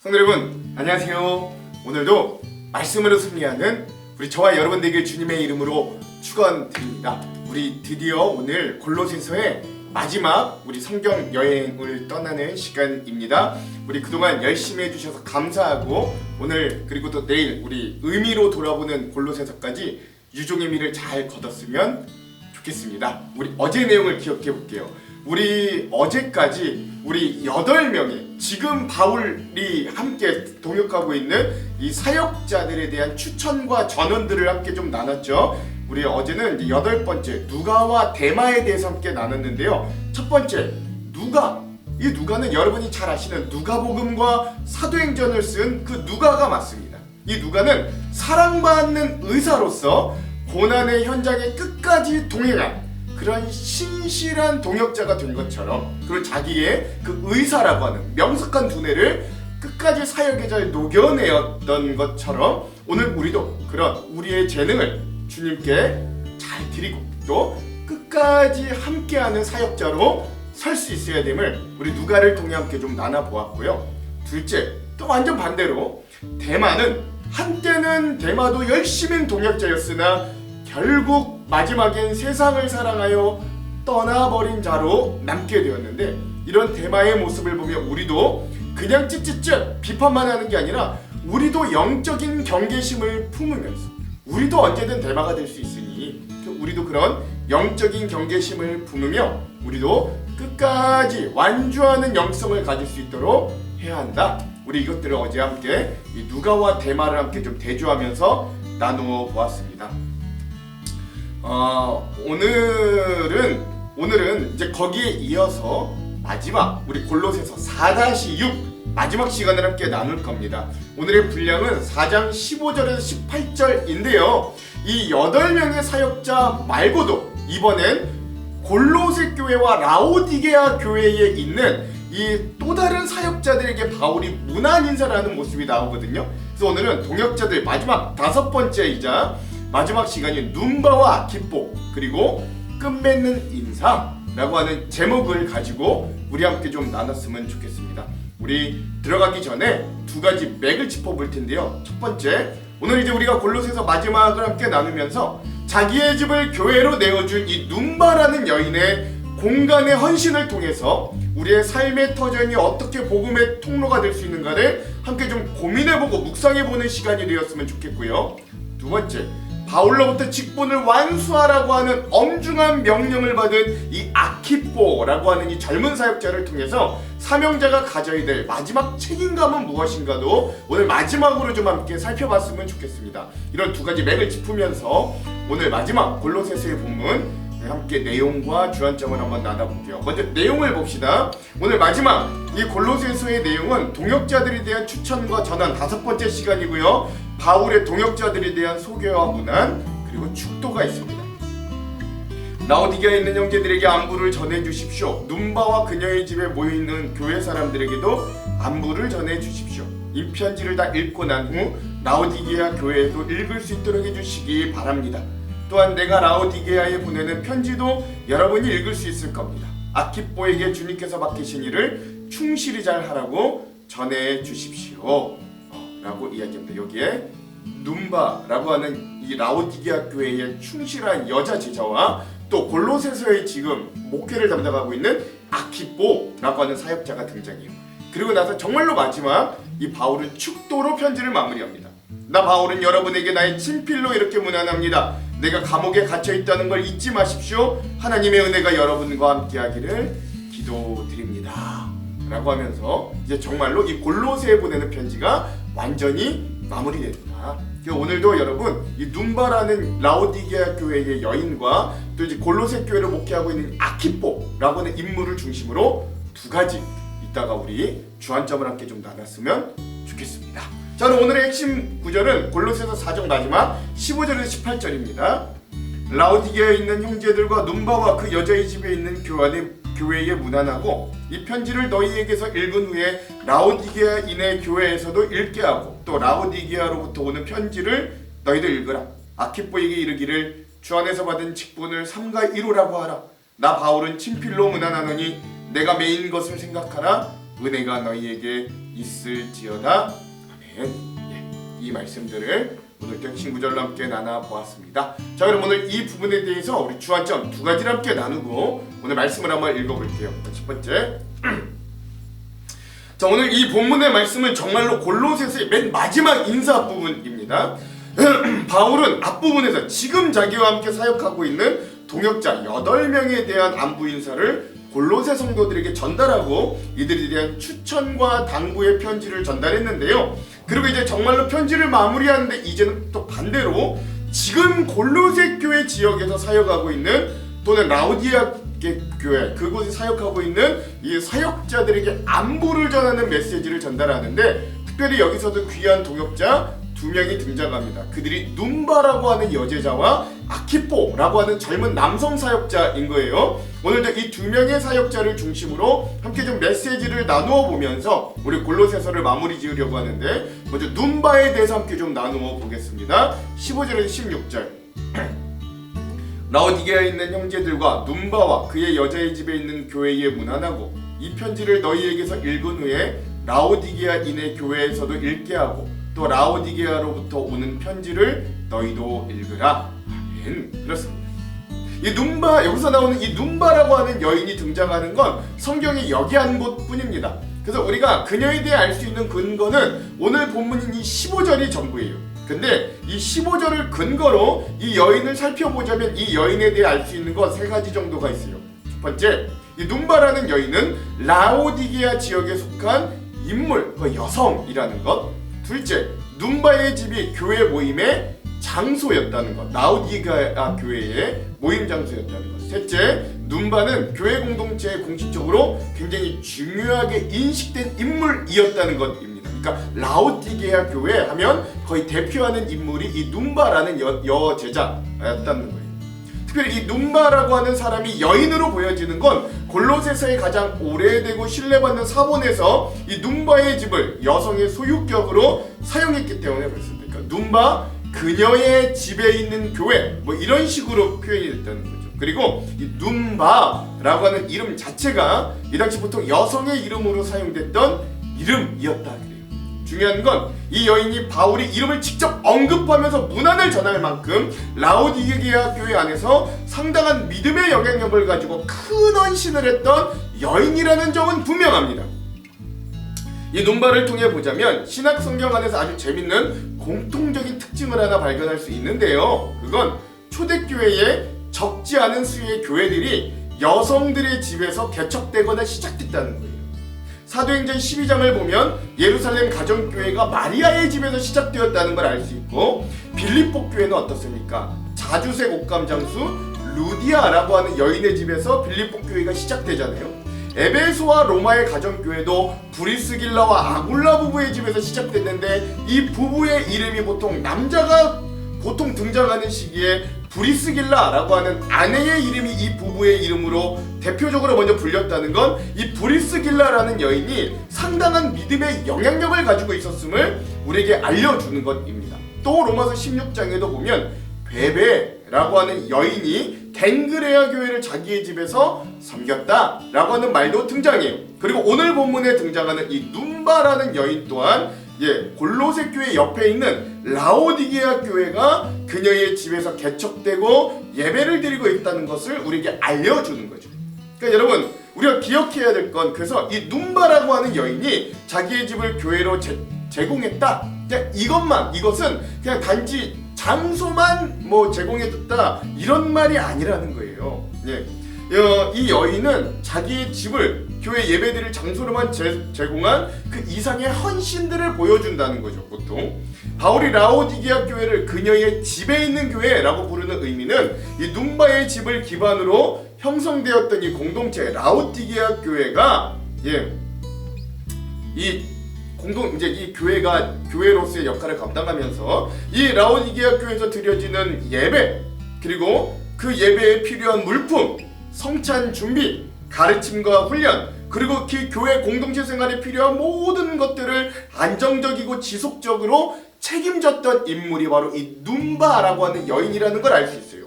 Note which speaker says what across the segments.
Speaker 1: 성도 여러분, 안녕하세요. 오늘도 말씀으로 승리하는 우리 저와 여러분 되길 주님의 이름으로 축원드립니다. 우리 드디어 오늘 골로새서의 마지막 우리 성경 여행을 떠나는 시간입니다. 우리 그동안 열심히 해주셔서 감사하고 오늘 그리고 또 내일 우리 의미로 돌아보는 골로새서까지 유종의 미를 잘 거뒀으면 좋겠습니다. 우리 어제 내용을 기억해 볼게요. 우리 어제까지 우리 8명의 지금 바울이 함께 동역하고 있는 이 사역자들에 대한 추천과 전언들을 함께 좀 나눴죠. 우리 어제는 이제 8번째 누가와 데마에 대해서 함께 나눴는데요. 첫 번째 누가, 이 누가는 여러분이 잘 아시는 누가복음과 사도행전을 쓴 그 누가가 맞습니다. 이 누가는 사랑받는 의사로서 고난의 현장에 끝까지 동행한 그런 신실한 동역자가 된 것처럼, 그리고 자기의 그 의사라고 하는 명석한 두뇌를 끝까지 사역에 잘 녹여내었던 것처럼 오늘 우리도 그런 우리의 재능을 주님께 잘 드리고 또 끝까지 함께하는 사역자로 설 수 있어야 됨을 우리 누가를 통해 함께 좀 나눠보았고요. 둘째, 또 완전 반대로 데마는 한때는 데마도 열심인 동역자였으나 결국 마지막엔 세상을 사랑하여 떠나버린 자로 남게 되었는데, 이런 데마의 모습을 보며 우리도 그냥 찌찌찌 비판만 하는 게 아니라 우리도 영적인 경계심을 품으면서 우리도 언제든 데마가 될 수 있으니 우리도 그런 영적인 경계심을 품으며 우리도 끝까지 완주하는 영성을 가질 수 있도록 해야 한다. 우리 이것들을 어제 함께 이 누가와 데마를 함께 좀 대조하면서 나누어 보았습니다. 오늘은 이제 거기에 이어서 마지막 우리 골로새서 4-6 마지막 시간을 함께 나눌 겁니다. 오늘의 분량은 4장 15절에서 18절인데요. 이 8명의 사역자 말고도 이번엔 골로새 교회와 라오디게아 교회에 있는 이 또 다른 사역자들에게 바울이 문안 인사를 하는 모습이 나오거든요. 그래서 오늘은 동역자들 마지막 5번째이자 마지막 시간인 눈바와 기뻐 그리고 끝맺는 인사라고 하는 제목을 가지고 우리 함께 좀 나눴으면 좋겠습니다. 우리 들어가기 전에 두 가지 맥을 짚어볼 텐데요. 첫 번째, 오늘 이제 우리가 골로새서 마지막을 함께 나누면서 자기의 집을 교회로 내어준 이 눈바라는 여인의 공간의 헌신을 통해서 우리의 삶의 터전이 어떻게 복음의 통로가 될 수 있는가를 함께 좀 고민해보고 묵상해보는 시간이 되었으면 좋겠고요. 두 번째, 바울로부터 직분을 완수하라고 하는 엄중한 명령을 받은 이 아키포라고 하는 이 젊은 사역자를 통해서 사명자가 가져야 될 마지막 책임감은 무엇인가도 오늘 마지막으로 좀 함께 살펴봤으면 좋겠습니다. 이런 두 가지 맥을 짚으면서 오늘 마지막 골로새서의 본문 함께 내용과 주안점을 한번 나눠볼게요. 먼저 내용을 봅시다. 오늘 마지막 이 골로새서의 내용은 동역자들에 대한 추천과 전환 5번째 시간이고요. 바울의 동역자들에 대한 소개와 문안 그리고 축도가 있습니다. 라오디게아에 있는 형제들에게 안부를 전해주십시오. 눈바와 그녀의 집에 모여있는 교회 사람들에게도 안부를 전해주십시오. 이 편지를 다 읽고 난 후 라오디게아 교회에도 읽을 수 있도록 해주시기 바랍니다. 또한 내가 라오디게아에 보내는 편지도 여러분이 읽을 수 있을 겁니다. 아키포에게 주님께서 맡기신 일을 충실히 잘 하라고 전해 주십시오 라고 이야기합니다. 여기에 눈바라고 하는 이 라오디게아 교회의 충실한 여자 제자와 또 골로새서의 지금 목회를 담당하고 있는 아키포라고 하는 사역자가 등장해요. 그리고 나서 정말로 마지막 이 바울은 축도로 편지를 마무리합니다. 나 바울은 여러분에게 나의 친필로 이렇게 문안합니다. 내가 감옥에 갇혀있다는 걸 잊지 마십시오. 하나님의 은혜가 여러분과 함께하기를 기도드립니다 라고 하면서 이제 정말로 이 골로새에 보내는 편지가 완전히 마무리됩니다. 오늘도 여러분 이 눈바라는 라오디게아 교회의 여인과 또 이제 골로새 교회를 목회하고 있는 아키포라고 하는 인물을 중심으로 두 가지 이따가 우리 주안점을 함께 좀 나눴으면 좋겠습니다. 자, 그럼 오늘의 핵심 구절은 골로새서 4장 마지막 15절에서 18절입니다. 라오디게아에 있는 형제들과 눈바와 그 여자의 집에 있는 교회에 문안하고 이 편지를 너희에게서 읽은 후에 라오디게아인의 교회에서도 읽게 하고 또 라오디게아로부터 오는 편지를 너희도 읽으라. 아키포에게 이르기를 주 안에서 받은 직분을 삼가 이루라고 하라. 나 바울은 친필로 문안하노니 내가 메인 것을 생각하라. 은혜가 너희에게 있을지어다. 아멘. 이 말씀들을 오늘 격신구절로 함께 나눠보았습니다. 자, 그럼 오늘 이 부분에 대해서 우리 주안점 두 가지를 함께 나누고 오늘 말씀을 한번 읽어볼게요. 첫 번째, 자, 오늘 이 본문의 말씀은 정말로 골로새서의 맨 마지막 인사 부분입니다. 바울은 앞부분에서 지금 자기와 함께 사역하고 있는 동역자 8명에 대한 안부 인사를 골로새 성도들에게 전달하고 이들에 대한 추천과 당부의 편지를 전달했는데요. 그리고 이제 정말로 편지를 마무리하는데 이제는 또 반대로 지금 골로새 교회 지역에서 사역하고 있는 또는 라오디아 교회 그곳에 사역하고 있는 이 사역자들에게 안부를 전하는 메시지를 전달하는데 특별히 여기서도 귀한 동역자 2명이 등장합니다. 그들이 눈바라고 하는 여제자와 아키포라고 하는 젊은 남성 사역자인 거예요. 오늘도 이 2명의 사역자를 중심으로 함께 좀 메시지를 나누어 보면서 우리 골로새서를 마무리 지으려고 하는데 먼저 눈바에 대해서 함께 좀 나누어 보겠습니다. 15절에서 16절 라오디게아에 있는 형제들과 눈바와 그의 여자의 집에 있는 교회에 문안하고 이 편지를 너희에게서 읽은 후에 라오디게아인의 교회에서도 읽게 하고 또 라오디게아로부터 오는 편지를 너희도 읽으라. 아멘. 그렇습니다. 이 눈바, 여기서 나오는 이 눈바라고 하는 여인이 등장하는 건 성경이 여기 한 곳뿐입니다. 그래서 우리가 그녀에 대해 알 수 있는 근거는 오늘 본문인 이 15절이 전부예요. 근데 이 15절을 근거로 이 여인을 살펴보자면 이 여인에 대해 알 수 있는 건 3가지 정도가 있어요. 첫 번째, 이 눈바라는 여인은 라오디게아 지역에 속한 인물, 그 여성이라는 것. 둘째, 눈바의 집이 교회 모임의 장소였다는 것, 라오디게아 교회의 모임 장소였다는 것. 셋째, 눈바는 교회 공동체에 공식적으로 굉장히 중요하게 인식된 인물이었다는 것입니다. 그러니까 라오디게아 교회 하면 거의 대표하는 인물이 이 눈바라는 여제자였다는 거예요. 특별히 이 눈바라고 하는 사람이 여인으로 보여지는 건 골로새서의 가장 오래되고 신뢰받는 사본에서 이 눈바의 집을 여성의 소유격으로 사용했기 때문에 그렇습니다. 그러니까 눈바 그녀의 집에 있는 교회 뭐 이런 식으로 표현이 됐다는 거죠. 그리고 이 눈바라고 하는 이름 자체가 이 당시 보통 여성의 이름으로 사용됐던 이름이었다 그래요. 중요한 건 이 여인이 바울이 이름을 직접 언급하면서 문안을 전할 만큼 라오디게아 교회 안에서 상당한 믿음의 영향력을 가지고 큰 헌신을 했던 여인이라는 점은 분명합니다. 이 눈바를 통해 보자면 신약 성경 안에서 아주 재밌는 공통적인 특징을 하나 발견할 수 있는데요. 그건 초대교회에 적지 않은 수의 교회들이 여성들의 집에서 개척되거나 시작됐다는 거예요. 사도행전 12장을 보면 예루살렘 가정교회가 마리아의 집에서 시작되었다는 걸 알 수 있고 빌립보 교회는 어떻습니까? 자주색 옷감 장수 루디아라고 하는 여인의 집에서 빌립보 교회가 시작되잖아요. 에베소와 로마의 가정교회도 브리스길라와 아굴라 부부의 집에서 시작됐는데 이 부부의 이름이 보통 남자가 보통 등장하는 시기에 브리스길라라고 하는 아내의 이름이 이 부부의 이름으로 대표적으로 먼저 불렸다는 건 이 브리스길라라는 여인이 상당한 믿음의 영향력을 가지고 있었음을 우리에게 알려주는 것입니다. 또 로마서 16장에도 보면 베베라고 하는 여인이 갱그레아 교회를 자기의 집에서 섬겼다라고 하는 말도 등장해요. 그리고 오늘 본문에 등장하는 이 눈바라는 여인 또한 골로새 교회 옆에 있는 라오디게아 교회가 그녀의 집에서 개척되고 예배를 드리고 있다는 것을 우리에게 알려주는 거죠. 그러니까 여러분 우리가 기억해야 될 건 그래서 이 눈바라고 하는 여인이 자기의 집을 교회로 제공했다. 그냥 이것은 그냥 단지 장소만 제공해줬다 이런 말이 아니라는 거예요. 이 여인은 자기의 집을 교회 예배드릴 장소로만 제공한 그 이상의 헌신들을 보여준다는 거죠. 보통 바울이 라오디게아 교회를 그녀의 집에 있는 교회라고 부르는 의미는 이 눈바의 집을 기반으로 형성되었던 이 공동체 라오디게아 교회가 이 교회가 교회로서의 역할을 감당하면서 이 라오디게아 교회에서 드려지는 예배 그리고 그 예배에 필요한 물품, 성찬 준비, 가르침과 훈련 그리고 그 교회 공동체 생활에 필요한 모든 것들을 안정적이고 지속적으로 책임졌던 인물이 바로 이 눈바라고 하는 여인이라는 걸 알 수 있어요.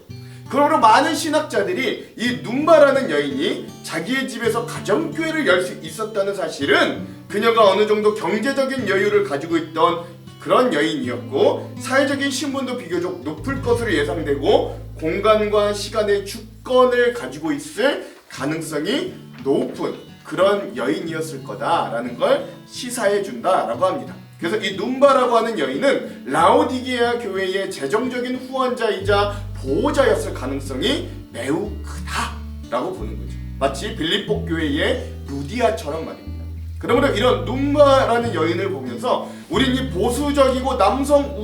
Speaker 1: 그러므로 많은 신학자들이 이 눈바라는 여인이 자기의 집에서 가정교회를 열 수 있었다는 사실은 그녀가 어느 정도 경제적인 여유를 가지고 있던 그런 여인이었고 사회적인 신분도 비교적 높을 것으로 예상되고 공간과 시간의 주권을 가지고 있을 가능성이 높은 그런 여인이었을 거다라는 걸 시사해 준다라고 합니다. 그래서 이 눈바라고 하는 여인은 라오디게아 교회의 재정적인 후원자이자 보호자였을 가능성이 매우 크다라고 보는 거죠. 마치 빌립보 교회의 루디아처럼 말입니다. 그러므로 이런 눈바라는 여인을 보면서 우린 이 보수적이고 남성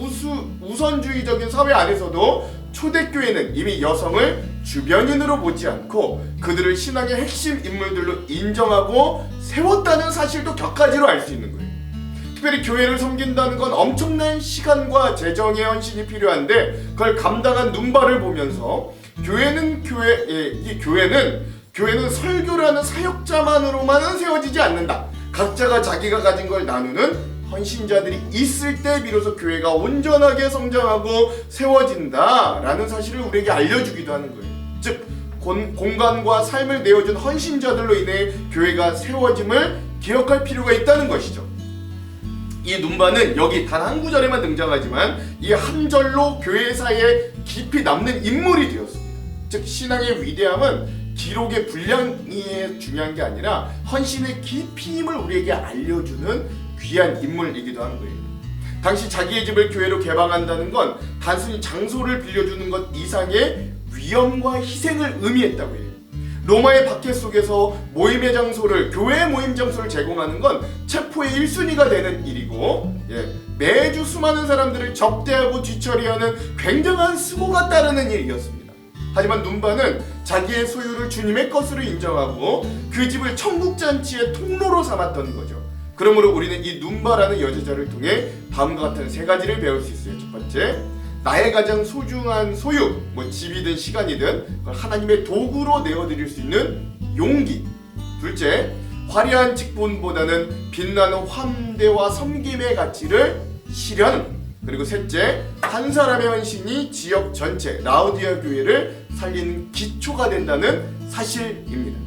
Speaker 1: 우선주의적인 사회 안에서도 초대교회는 이미 여성을 주변인으로 보지 않고 그들을 신앙의 핵심 인물들로 인정하고 세웠다는 사실도 격가지로 알 수 있는 거예요. 특별히 교회를 섬긴다는 건 엄청난 시간과 재정의 헌신이 필요한데 그걸 감당한 눈바를 보면서 교회는 설교를 하는 사역자만으로만은 세워지지 않는다. 각자가 자기가 가진 걸 나누는 헌신자들이 있을 때 비로소 교회가 온전하게 성장하고 세워진다라는 사실을 우리에게 알려주기도 하는 거예요. 즉 공간과 삶을 내어준 헌신자들로 인해 교회가 세워짐을 기억할 필요가 있다는 것이죠. 이 눈바는 여기 단 한 구절에만 등장하지만 이 한 절로 교회사에 깊이 남는 인물이 되었습니다. 즉 신앙의 위대함은 기록의 분량이 중요한 게 아니라 헌신의 깊이임을 우리에게 알려주는 귀한 인물이기도 한 거예요. 당시 자기의 집을 교회로 개방한다는 건 단순히 장소를 빌려주는 것 이상의 위험과 희생을 의미했다고 해요. 로마의 박해 속에서 교회의 모임 장소를 제공하는 건 체포의 1순위가 되는 일이고 매주 수많은 사람들을 접대하고 뒤처리하는 굉장한 수고가 따르는 일이었습니다. 하지만 눈바는 자기의 소유를 주님의 것으로 인정하고 그 집을 천국잔치의 통로로 삼았던 거죠. 그러므로 우리는 이 눈바라는 여제자를 통해 다음과 같은 세 가지를 배울 수 있어요. 첫 번째, 나의 가장 소중한 소유, 집이든 시간이든 그걸 하나님의 도구로 내어드릴 수 있는 용기. 둘째, 화려한 직분보다는 빛나는 환대와 섬김의 가치를 실현. 그리고 셋째, 한 사람의 헌신이 지역 전체 라오디게아 교회를 살리는 기초가 된다는 사실입니다.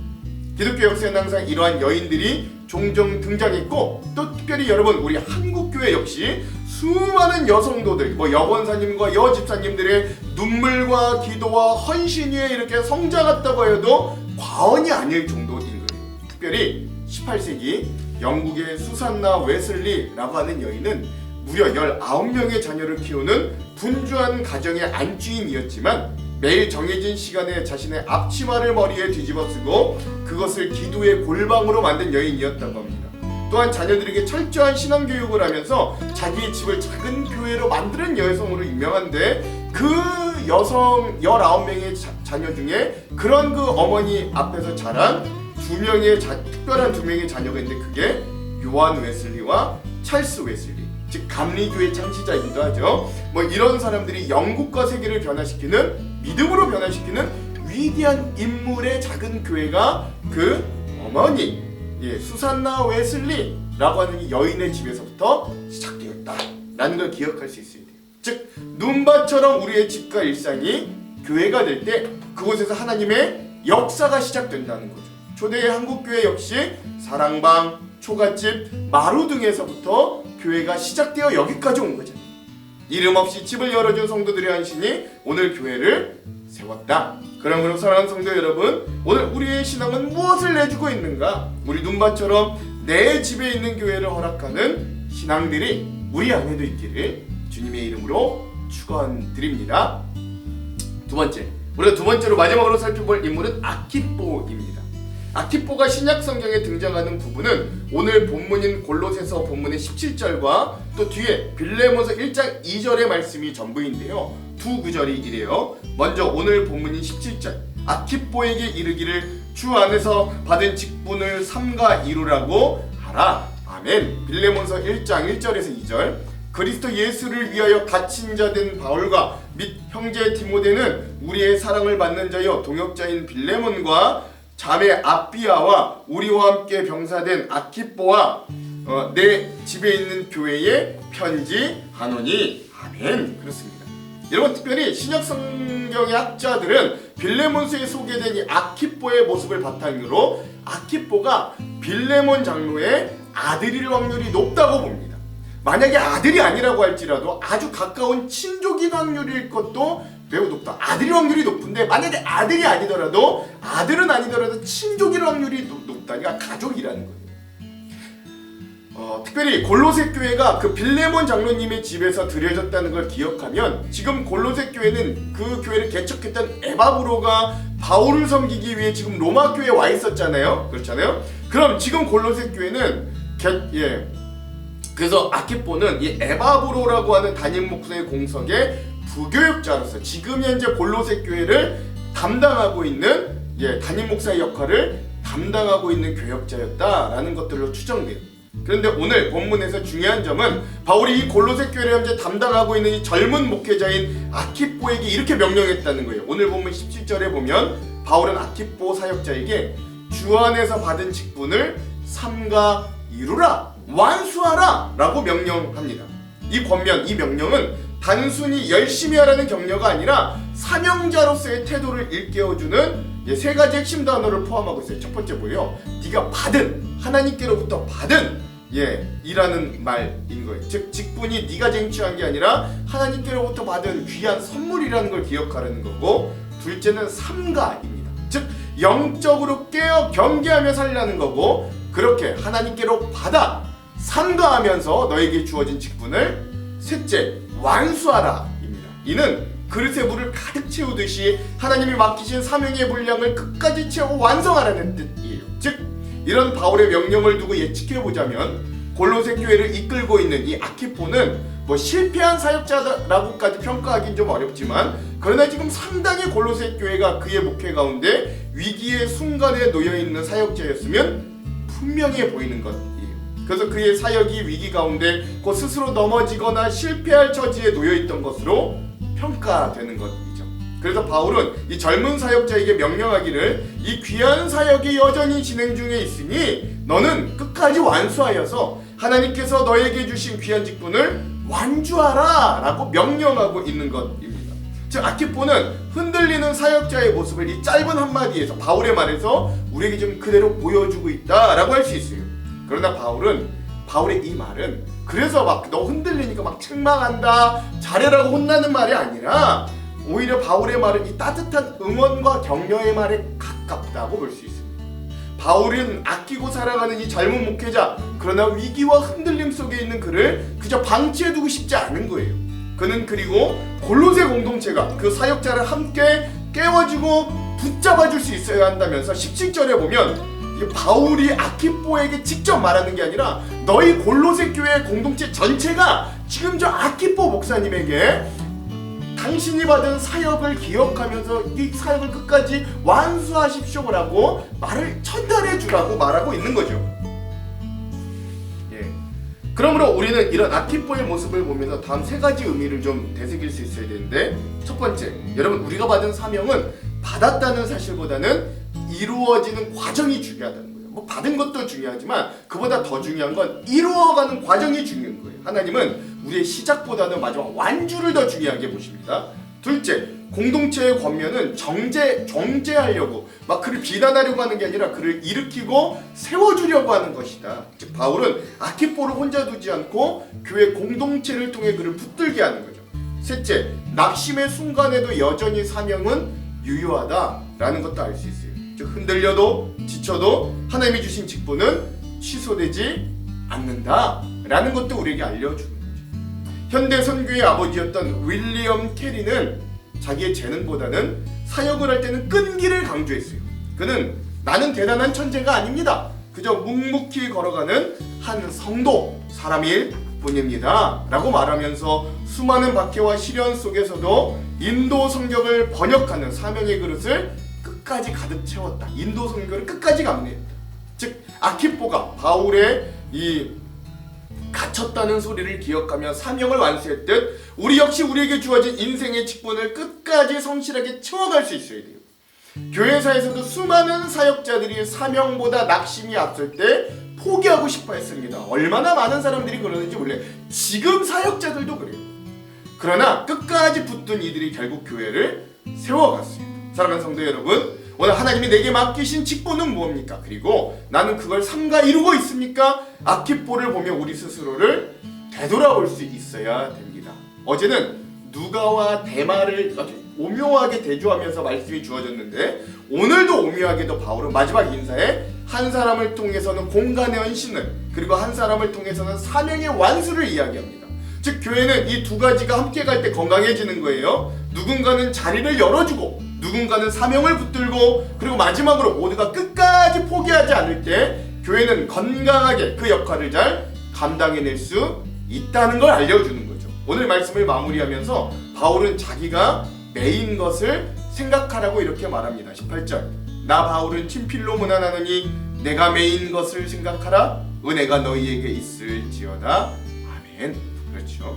Speaker 1: 기독교 역사에는 항상 이러한 여인들이 종종 등장했고 또 특별히 여러분 우리 한국교회 역시 수많은 여성도들 여권사님과 여집사님들의 눈물과 기도와 헌신 위에 이렇게 성장했다고 해도 과언이 아닐 정도인 거예요. 특별히 18세기 영국의 수산나 웨슬리라고 하는 여인은 무려 19명의 자녀를 키우는 분주한 가정의 안주인이었지만 매일 정해진 시간에 자신의 앞치마를 머리에 뒤집어 쓰고 그것을 기도의 골방으로 만든 여인이었다고 합니다. 또한 자녀들에게 철저한 신앙교육을 하면서 자기의 집을 작은 교회로 만드는 여성으로 유명한데 그 여성 19명의 자녀 중에 그런 그 어머니 앞에서 자란 특별한 두 명의 자녀가 있는데 그게 요한 웨슬리와 찰스 웨슬리, 즉 감리교회 창시자이기도 하죠. 이런 사람들이 영국과 세계를 변화시키는 믿음으로 변화시키는 위대한 인물의 작은 교회가 그 어머니 수산나 웨슬리라고 하는 이 여인의 집에서부터 시작되었다라는 걸 기억할 수 있어야 돼요. 즉 눈밭처럼 우리의 집과 일상이 교회가 될 때 그곳에서 하나님의 역사가 시작된다는 거죠. 초대의 한국교회 역시 사랑방, 초가집, 마루 등에서부터 교회가 시작되어 여기까지 온 거죠. 이름 없이 집을 열어준 성도들의 헌신이 오늘 교회를 세웠다. 그러므로 사랑하는 성도 여러분, 오늘 우리의 신앙은 무엇을 내주고 있는가? 우리 눈밭처럼 내 집에 있는 교회를 허락하는 신앙들이 우리 안에도 있기를 주님의 이름으로 축원드립니다. 두 번째, 우리가 두 번째로 마지막으로 살펴볼 인물은 아키뽀입니다. 아키뽀가 신약 성경에 등장하는 부분은 오늘 본문인 골로새서 본문의 17절과 또 뒤에 빌레몬서 1장 2절의 말씀이 전부인데요. 두 구절이 이래요. 먼저 오늘 본문인 17절, 아키뽀에게 이르기를 주 안에서 받은 직분을 삼가 이루라고 하라. 아멘. 빌레몬서 1장 1절에서 2절, 그리스도 예수를 위하여 갇힌 자 된 바울과 및 형제 디모데는 우리의 사랑을 받는 자여 동역자인 빌레몬과 자매 아비아와 우리와 함께 병사된 아키뽀와 내 집에 있는 교회에 편지하노니. 아멘. 그렇습니다. 여러분, 특별히 신약 성경의 학자들은 빌레몬서에 소개된 이 아키뽀의 모습을 바탕으로 아키뽀가 빌레몬 장로의 아들일 확률이 높다고 봅니다. 만약에 아들이 아니라고 할지라도 아주 가까운 친족인 확률일 것도 매우 높다. 아들일 확률이 높은데 만약에 아들이 아니더라도 아들은 아니더라도 친족일 확률이 높다니까 가족이라는 거예요. 특별히 골로새 교회가 그 빌레몬 장로님의 집에서 드려졌다는 걸 기억하면 지금 골로새 교회는 그 교회를 개척했던 에바브로가 바울을 섬기기 위해 지금 로마 교회에 와 있었잖아요. 그렇잖아요. 그럼 지금 골로새 교회는 그래서 아키포는 이 에바브로라고 하는 담임 목사의 공석의 부교육자로서 지금 현재 골로새 교회를 담당하고 있는 담임 목사의 역할을 담당하고 있는 교역자였다라는 것들로 추정돼요. 그런데 오늘 본문에서 중요한 점은 바울이 이 골로새 교회를 현재 담당하고 있는 이 젊은 목회자인 아키포에게 이렇게 명령했다는 거예요. 오늘 본문 17절에 보면 바울은 아키포 사역자에게 주 안에서 받은 직분을 삼가 이루라, 완수하라 라고 명령합니다. 이 권면, 이 명령은 단순히 열심히 하라는 격려가 아니라 사명자로서의 태도를 일깨워주는 세 가지 핵심 단어를 포함하고 있어요. 첫 번째 뭐예요? 네가 받은, 하나님께로부터 받은 이라는 말인 거예요. 즉 직분이 네가 쟁취한 게 아니라 하나님께로부터 받은 귀한 선물이라는 걸 기억하라는 거고, 둘째는 삼가입니다. 즉 영적으로 깨어 경계하며 살라는 거고, 그렇게 하나님께로 받아 삼가하면서 너에게 주어진 직분을 셋째 완수하라입니다. 이는 그릇에 물을 가득 채우듯이 하나님이 맡기신 사명의 분량을 끝까지 채우고 완성하라는 뜻이에요. 즉 이런 바울의 명령을 두고 예측해보자면 골로새 교회를 이끌고 있는 이 아키포는 실패한 사역자라고까지 평가하기는 좀 어렵지만, 그러나 지금 상당히 골로새 교회가 그의 목회 가운데 위기의 순간에 놓여있는 사역자였으면 분명해 보이는 것이에요. 그래서 그의 사역이 위기 가운데 곧 스스로 넘어지거나 실패할 처지에 놓여있던 것으로 평가되는 것이죠. 그래서 바울은 이 젊은 사역자에게 명령하기를 이 귀한 사역이 여전히 진행 중에 있으니 너는 끝까지 완수하여서 하나님께서 너에게 주신 귀한 직분을 완주하라 라고 명령하고 있는 것입니다. 즉 아키포는 흔들리는 사역자의 모습을 이 짧은 한마디에서 바울의 말에서 우리에게 좀 그대로 보여주고 있다 라고 할 수 있어요. 그러나 바울의 이 말은 그래서 막 너 흔들리니까 막 책망한다, 잘해라고 혼나는 말이 아니라 오히려 바울의 말은 이 따뜻한 응원과 격려의 말에 가깝다고 볼 수 있습니다. 바울은 아끼고 사랑하는 이 젊은 목회자, 그러나 위기와 흔들림 속에 있는 그를 그저 방치해두고 싶지 않은 거예요. 그는 그리고 골로새 공동체가 그 사역자를 함께 깨워주고 붙잡아줄 수 있어야 한다면서 17절에 보면 바울이 아키포에게 직접 말하는 게 아니라 너희 골로새 교회 공동체 전체가 지금 저 아키포 목사님에게 당신이 받은 사역을 기억하면서 이 사역을 끝까지 완수하십시오라고 말을 전달해 주라고 말하고 있는 거죠. 그러므로 우리는 이런 아키포의 모습을 보면서 다음 세 가지 의미를 좀 되새길 수 있어야 되는데, 첫 번째, 여러분 우리가 받은 사명은 받았다는 사실보다는 이루어지는 과정이 중요하다는 거예요. 받은 것도 중요하지만 그보다 더 중요한 건 이루어가는 과정이 중요한 거예요. 하나님은 우리의 시작보다는 마지막 완주를 더 중요하게 보십니다. 둘째, 공동체의 권면은 정죄하려고 막 그를 비난하려고 하는 게 아니라 그를 일으키고 세워주려고 하는 것이다. 즉 바울은 아키포를 혼자 두지 않고 교회 공동체를 통해 그를 붙들게 하는 거죠. 셋째, 낙심의 순간에도 여전히 사명은 유효하다라는 것도 알 수 있어요. 즉 흔들려도 지쳐도 하나님이 주신 직분은 취소되지 않는다라는 것도 우리에게 알려주는 거죠. 현대 선교의 아버지였던 윌리엄 캐리는 자기의 재능보다는 사역을 할 때는 끈기를 강조했어요. 그는 나는 대단한 천재가 아닙니다. 그저 묵묵히 걸어가는 한 성도 사람일 뿐입니다 라고 말하면서 수많은 박해와 시련 속에서도 인도 성경을 번역하는 사명의 그릇을 끝까지 가득 채웠다. 인도 선교를 끝까지 감내했다. 즉 아키포가 바울의 이 갇혔다는 소리를 기억하며 사명을 완수했듯 우리 역시 우리에게 주어진 인생의 직분을 끝까지 성실하게 채워갈 수 있어야 돼요. 교회사에서도 수많은 사역자들이 사명보다 낙심이 앞설 때 포기하고 싶어 했습니다. 얼마나 많은 사람들이 그러는지 몰라요. 지금 사역자들도 그래요. 그러나 끝까지 붙든 이들이 결국 교회를 세워갔습니다. 사랑하는 성도 여러분, 오늘 하나님이 내게 맡기신 직분은 무엇입니까? 그리고 나는 그걸 삼가 이루고 있습니까? 아키포를 보며 우리 스스로를 되돌아볼 수 있어야 됩니다. 어제는 누가와 데마를 오묘하게 대조하면서 말씀이 주어졌는데, 오늘도 오묘하게도 바울은 마지막 인사에 한 사람을 통해서는 공간의 헌신을, 그리고 한 사람을 통해서는 사명의 완수를 이야기합니다. 즉 교회는 이 두 가지가 함께 갈 때 건강해지는 거예요. 누군가는 자리를 열어주고, 누군가는 사명을 붙들고, 그리고 마지막으로 모두가 끝까지 포기하지 않을 때 교회는 건강하게 그 역할을 잘 감당해낼 수 있다는 걸 알려주는 거죠. 오늘 말씀을 마무리하면서 바울은 자기가 메인 것을 생각하라고 이렇게 말합니다. 18절, 나 바울은 친필로 문안하노니 내가 메인 것을 생각하라. 은혜가 너희에게 있을지어다. 아멘. 그렇죠.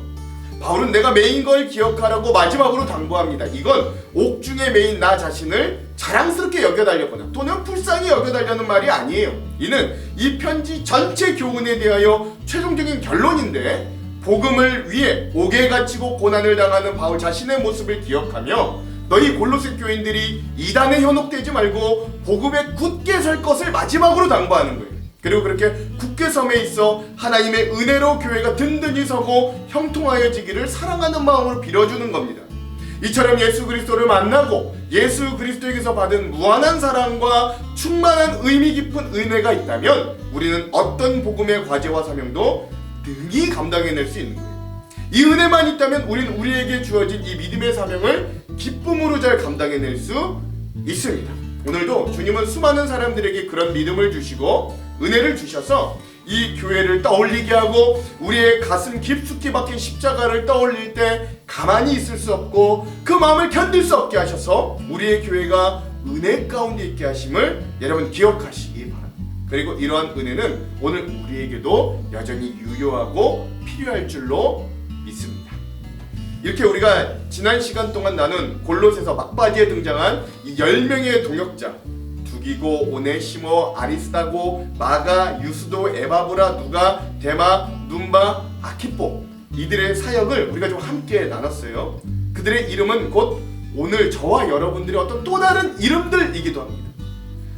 Speaker 1: 바울은 내가 메인 걸 기억하라고 마지막으로 당부합니다. 이건 옥중의 메인 나 자신을 자랑스럽게 여겨달려거나 또는 불쌍히 여겨달라는 말이 아니에요. 이는 이 편지 전체 교훈에 대하여 최종적인 결론인데, 복음을 위해 옥에 갇히고 고난을 당하는 바울 자신의 모습을 기억하며 너희 골로새 교인들이 이단에 현혹되지 말고 복음에 굳게 설 것을 마지막으로 당부하는 거예요. 그리고 그렇게 굳게 섬에 있어 하나님의 은혜로 교회가 든든히 서고 형통하여지기를 사랑하는 마음으로 빌어주는 겁니다. 이처럼 예수 그리스도를 만나고 예수 그리스도에게서 받은 무한한 사랑과 충만한 의미 깊은 은혜가 있다면 우리는 어떤 복음의 과제와 사명도 능히 감당해낼 수 있는 거예요. 이 은혜만 있다면 우리는 우리에게 주어진 이 믿음의 사명을 기쁨으로 잘 감당해낼 수 있습니다. 오늘도 주님은 수많은 사람들에게 그런 믿음을 주시고 은혜를 주셔서 이 교회를 떠올리게 하고, 우리의 가슴 깊숙이 박힌 십자가를 떠올릴 때 가만히 있을 수 없고 그 마음을 견딜 수 없게 하셔서 우리의 교회가 은혜 가운데 있게 하심을 여러분 기억하시기 바랍니다. 그리고 이러한 은혜는 오늘 우리에게도 여전히 유효하고 필요할 줄로 믿습니다. 이렇게 우리가 지난 시간 동안 나눈 골로새서 막바지에 등장한 이 10명의 동역자, 두기고, 오네시모, 아리스다고, 마가, 유스도, 에바브라, 누가, 데마, 눈바, 아키포, 이들의 사역을 우리가 좀 함께 나눴어요. 그들의 이름은 곧 오늘 저와 여러분들의 어떤 또 다른 이름들이기도 합니다.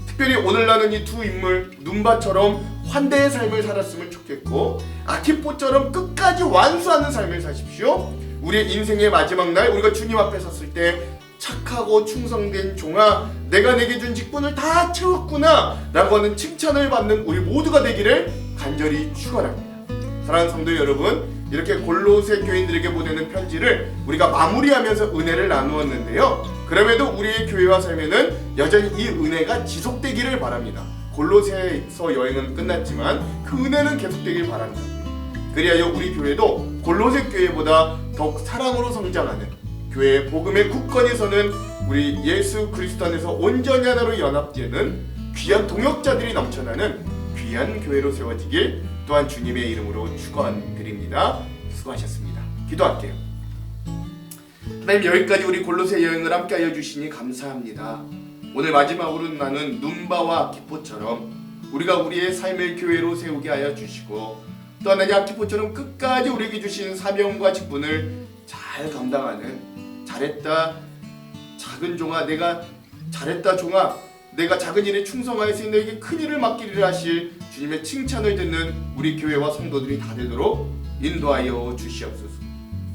Speaker 1: 특별히 오늘 나눈 이 두 인물, 눈바처럼 환대의 삶을 살았으면 좋겠고, 아키포처럼 끝까지 완수하는 삶을 사십시오. 우리의 인생의 마지막 날 우리가 주님 앞에 섰을 때 착하고 충성된 종아, 내가 내게 준 직분을 다 채웠구나 라고 하는 칭찬을 받는 우리 모두가 되기를 간절히 축원합니다. 사랑하는 성도 여러분, 이렇게 골로새 교인들에게 보내는 편지를 우리가 마무리하면서 은혜를 나누었는데요, 그럼에도 우리의 교회와 삶에는 여전히 이 은혜가 지속되기를 바랍니다. 골로새서 여행은 끝났지만 그 은혜는 계속되길 바랍니다. 그리하여 우리 교회도 골로새 교회보다 더욱 사랑으로 성장하는, 교회의 복음의 굳건히 서는 우리 예수 그리스도 안에서 온전히 하나로 연합되는 귀한 동역자들이 넘쳐나는 귀한 교회로 세워지길 또한 주님의 이름으로 축원드립니다. 수고하셨습니다. 기도할게요. 하나님, 여기까지 우리 골로새 여행을 함께하여 주시니 감사합니다. 오늘 마지막으로 나눈 눈바와 아키포처럼 우리가 우리의 삶을 교회로 세우게 하여 주시고, 또 하나님 아키포처럼 끝까지 우리에게 주신 사명과 직분을 잘 감당하는, 잘했다 작은 종아, 내가 잘했다 종아, 내가 작은 일에 충성하여서 너에게 큰 일을 맡기리라 하실 주님의 칭찬을 듣는 우리 교회와 성도들이 다 되도록 인도하여 주시옵소서.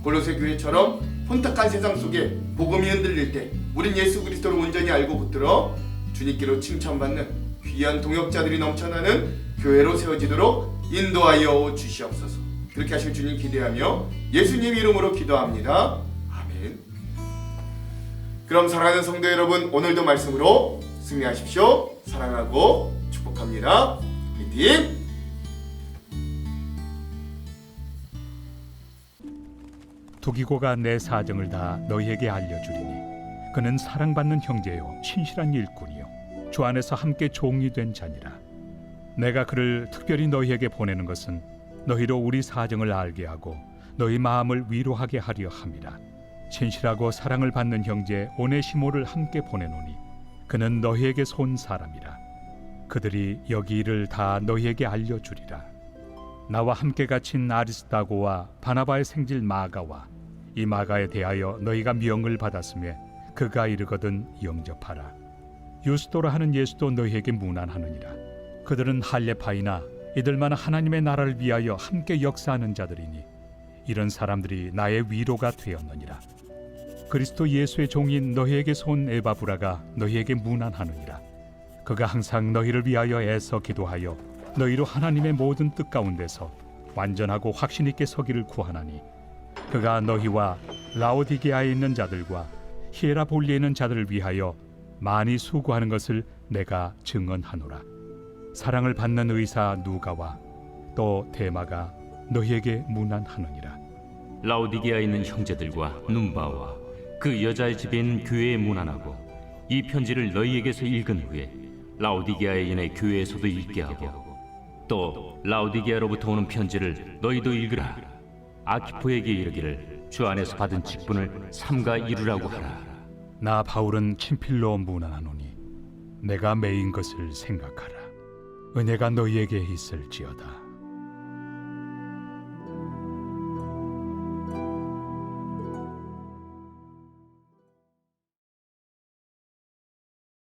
Speaker 1: 골로새 교회처럼 혼탁한 세상 속에 복음이 흔들릴 때 우린 예수 그리스도를 온전히 알고 붙들어 주님께로 칭찬받는 귀한 동역자들이 넘쳐나는 교회로 세워지도록 인도하여 주시옵소서. 그렇게 하실 주님 기대하며 예수님 이름으로 기도합니다. 아멘. 그럼 사랑하는 성도 여러분, 오늘도 말씀으로 승리하십시오. 사랑하고 축복합니다. 화이팅!
Speaker 2: 두기고가 내 사정을 다 너희에게 알려주리니 그는 사랑받는 형제요 신실한 일꾼이요 주 안에서 함께 종이 된 자니라. 내가 그를 특별히 너희에게 보내는 것은 너희로 우리 사정을 알게 하고 너희 마음을 위로하게 하려 함이라. 신실하고 사랑을 받는 형제 오네시모를 함께 보내노니 그는 너희에게서 온 사람이라. 그들이 여기 일을 다 너희에게 알려주리라. 나와 함께 갇힌 아리스다고와 바나바의 생질 마가와 이 마가에 대하여 너희가 명을 받았으며 그가 이르거든 영접하라. 유스도라 하는 예수도 너희에게 문안하느니라. 그들은 할례파이나 이들만 하나님의 나라를 위하여 함께 역사하는 자들이니 이런 사람들이 나의 위로가 되었느니라. 그리스도 예수의 종인 너희에게서 온 에바브라가 너희에게 문안하느니라. 그가 항상 너희를 위하여 애써 기도하여 너희로 하나님의 모든 뜻 가운데서 완전하고 확신 있게 서기를 구하나니 그가 너희와 라오디게아에 있는 자들과 히에라볼리에 있는 자들을 위하여 많이 수고하는 것을 내가 증언하노라. 사랑을 받는 의사 누가와 또 데마가 너희에게 문안하느니라.
Speaker 3: 라오디게아에 있는 형제들과 num바와 그 여자의 집에 있는 교회에 문안하고 이 편지를 너희에게서 읽은 후에 라오디게아에 있는 교회에서도 읽게 하고 또 라오디게아로부터 오는 편지를 너희도 읽으라. 아키포에게 이르기를 주 안에서 받은 직분을 삼가 이루라고 하라.
Speaker 2: 나 바울은 친필로 문안하노니 내가 매인 것을 생각하라. 은혜가 너희에게 있을지어다.